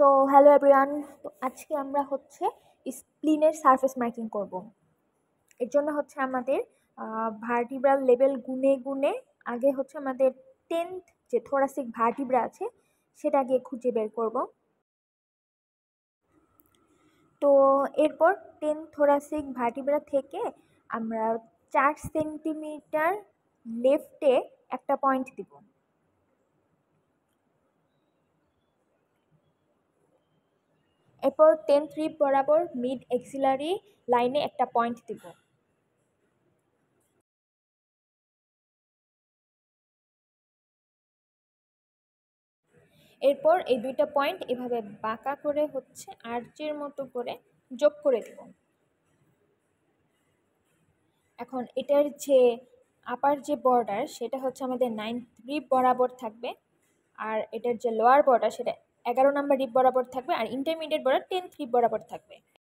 So hello everyone, তো আজকে আমরা হচ্ছে স্প্লিনের সারফেস মার্কিং করব। এর জন্য হচ্ছে আমাদের ভার্টিব্রাল লেভেল গুনে গুনে আগে হচ্ছে আমাদের 10th যে থোরাসিক ভার্টিব্রা আছে সেটা আগে খুঁজে বের করব। তো এরপর 10 থোরাসিক ভার্টিব্রা থেকে আমরা 4 সেন্টিমিটার লেফটে একটা পয়েন্ট দিব। এরপর 10th রিব বরাবর মিড এক্সিলারি লাইনে একটা পয়েন্ট দিব। এরপর এই দুইটা পয়েন্ট এভাবে বাঁকা করে হচ্ছে আর্চের মতো করে যোগ করে দেব। এখন এটার যে আপার যে বর্ডার সেটা হচ্ছে আমাদের 9th রিব বরাবর থাকবে, আর এটার যে লোয়ার বর্ডার সেটা 11 নম্বর রিব বরাবর থাকবে, আর ইন্টারমিডিয়েট বর্ডার 10th রিব বরাবর থাকবে।